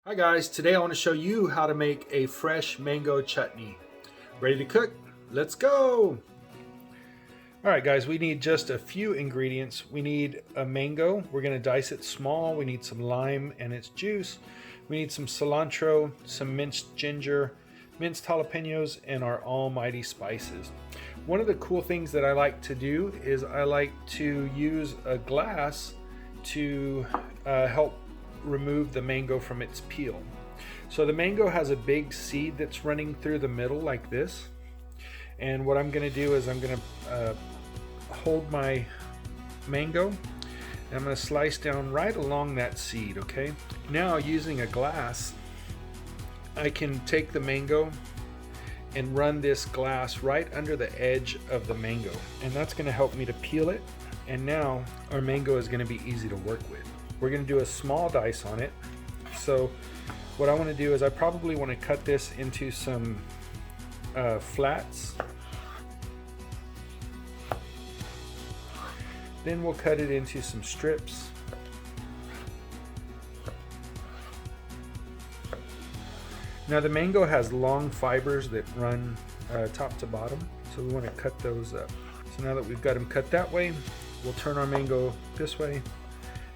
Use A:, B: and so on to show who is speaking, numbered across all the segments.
A: Hi guys, today I want to show you how to make a fresh mango chutney. Ready to cook? Let's go! Alright guys, we need just a few ingredients. We need a mango. We're going to dice it small. We need some lime and its juice. We need some cilantro, some minced ginger, minced jalapenos, and our almighty spices. One of the cool things that I like to do is I like to use a glass to help remove the mango from its peel. So the mango has a big seed that's running through the middle like this, and what I'm going to do is I'm going to hold my mango and I'm going to slice down right along that seed. Okay, now using a glass I can take the mango and run this glass right under the edge of the mango, and that's going to help me to peel it, and now our mango is going to be easy to work with. We're going to do a small dice on it. So what I want to do is I probably want to cut this into some flats. Then we'll cut it into some strips. Now the mango has long fibers that run top to bottom, so we want to cut those up. So now that we've got them cut that way, we'll turn our mango this way.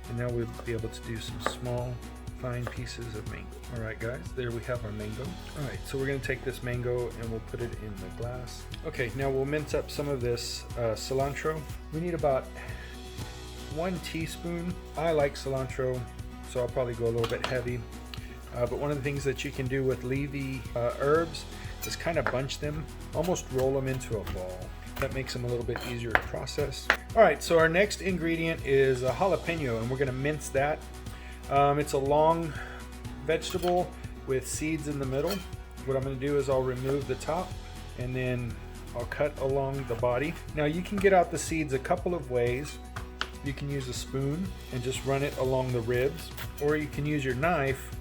A: And now we'll be able to do some small, fine pieces of mango. All right, guys, there we have our mango. All right, so we're gonna take this mango and we'll put it in the glass. Okay, now we'll mince up some of this cilantro. We need about 1 teaspoon. I like cilantro, so I'll probably go a little bit heavy. But one of the things that you can do with leafy herbs is kind of bunch them, almost roll them into a ball. That makes them a little bit easier to process. All right, so our next ingredient is a jalapeno, and we're gonna mince that. It's a long vegetable with seeds in the middle. What I'm gonna do is I'll remove the top and then I'll cut along the body. Now you can get out the seeds a couple of ways. You can use a spoon and just run it along the ribs, or you can use your knife,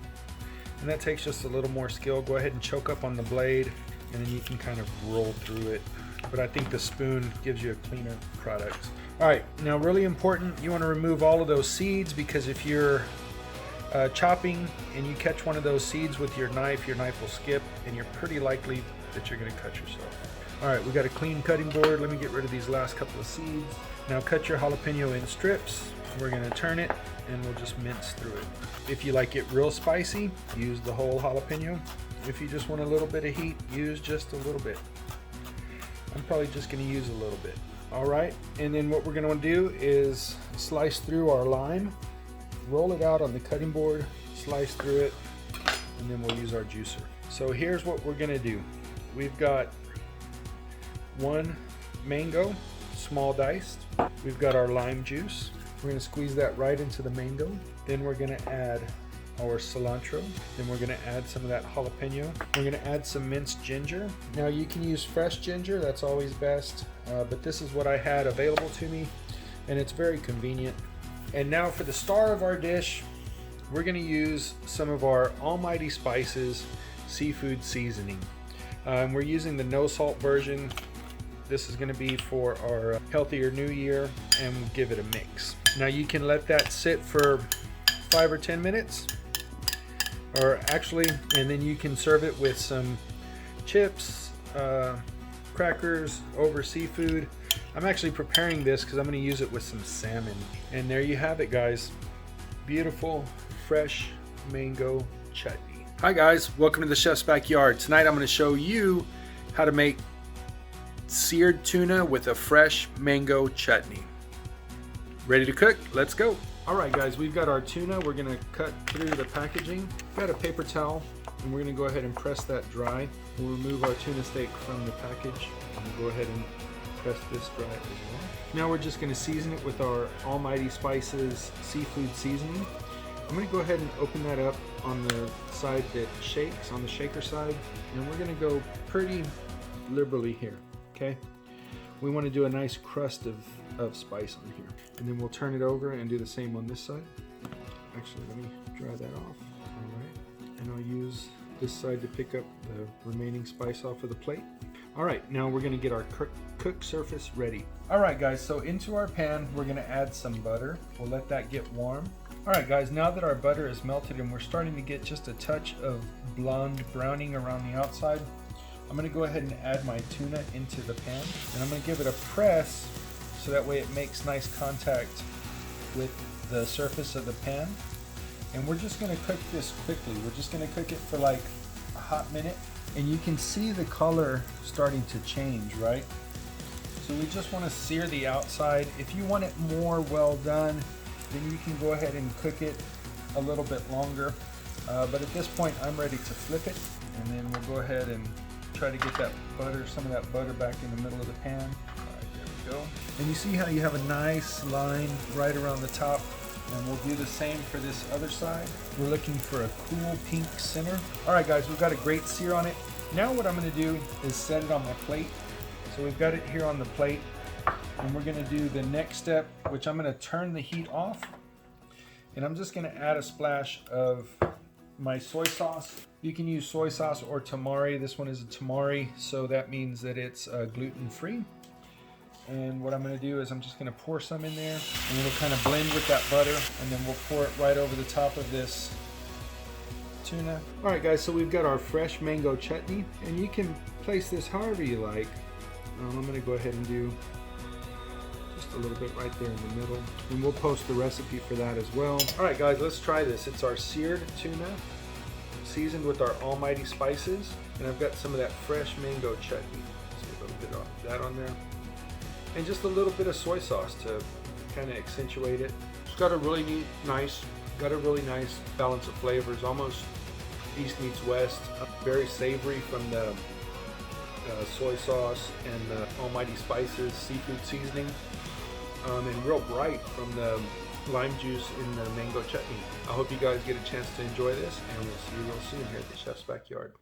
A: and that takes just a little more skill. Go ahead and choke up on the blade, and then you can kind of roll through it. But I think the spoon gives you a cleaner product. All right, now really important, you want to remove all of those seeds, because if you're chopping and you catch one of those seeds with your knife will skip, and you're pretty likely that you're going to cut yourself. All right, we got a clean cutting board. Let me get rid of these last couple of seeds. Now cut your jalapeno in strips. We're going to turn it and we'll just mince through it. If you like it real spicy, use the whole jalapeno. If you just want a little bit of heat, use just a little bit. I'm probably just going to use a little bit. All right, and then what we're going to do is slice through our lime, roll it out on the cutting board, slice through it, and then we'll use our juicer. So here's what we're going to do. We've got 1 mango, small diced. We've got our lime juice. We're going to squeeze that right into the mango. Then we're going to add our cilantro. Then we're going to add some of that jalapeno. We're going to add some minced ginger. Now you can use fresh ginger, that's always best, but this is what I had available to me, and it's very convenient. And now for the star of our dish, we're going to use some of our almighty spices seafood seasoning. We're using the no salt version. This is going to be for our healthier new year, and we'll give it a mix. Now you can let that sit for 5 or 10 minutes, or actually, and then you can serve it with some chips, crackers over seafood. I'm actually preparing this because I'm going to use it with some salmon. And there you have it, guys. Beautiful, fresh mango chutney. Hi guys, welcome to the Chef's Backyard. Tonight I'm going to show you how to make seared tuna with a fresh mango chutney. Ready to cook? Let's go. All right guys, we've got our tuna. We're gonna cut through the packaging. Got a paper towel, and we're gonna go ahead and press that dry. We'll remove our tuna steak from the package, and we'll go ahead and press this dry as well. Now we're just gonna season it with our almighty spices seafood seasoning. I'm gonna go ahead and open that up on the side that shakes, on the shaker side, and we're gonna go pretty liberally here, okay? We wanna do a nice crust of spice on here. And then we'll turn it over and do the same on this side. Actually, let me dry that off. All right, and I'll use this side to pick up the remaining spice off of the plate. All right, now we're gonna get our cooked surface ready. All right guys, so into our pan, we're gonna add some butter. We'll let that get warm. Alright guys, now that our butter is melted and we're starting to get just a touch of blonde browning around the outside, I'm going to go ahead and add my tuna into the pan, and I'm going to give it a press so that way it makes nice contact with the surface of the pan. And we're just going to cook this quickly. We're just going to cook it for like a hot minute, and you can see the color starting to change, right? So we just want to sear the outside. If you want it more well done, then you can go ahead and cook it a little bit longer. But at this point, I'm ready to flip it, and then we'll go ahead and try to get that butter, some of that butter back in the middle of the pan. All right, there we go. And you see how you have a nice line right around the top, and we'll do the same for this other side. We're looking for a cool pink center. All right guys, we've got a great sear on it. Now what I'm gonna do is set it on my plate. So we've got it here on the plate, and we're gonna do the next step, which I'm gonna turn the heat off, and I'm just gonna add a splash of my soy sauce. You can use soy sauce or tamari. This one is a tamari, so that means that it's gluten-free. And what I'm going to do is I'm just going to pour some in there, and it'll kind of blend with that butter, and then we'll pour it right over the top of this tuna. All right guys, so we've got our fresh mango chutney, and you can place this however you like. I'm going to go ahead and do just a little bit right there in the middle, and we'll post the recipe for that as well. All right guys, let's try this. It's our seared tuna, seasoned with our almighty spices, and I've got some of that fresh mango chutney. See a little bit of that on there, and just a little bit of soy sauce to kind of accentuate it. It's got a really nice balance of flavors, almost east meets west. Very savory from the soy sauce and the almighty spices, seafood seasoning, and real bright from the lime juice in the mango chutney. I hope you guys get a chance to enjoy this, and we'll see you real soon here at the Chef's Backyard.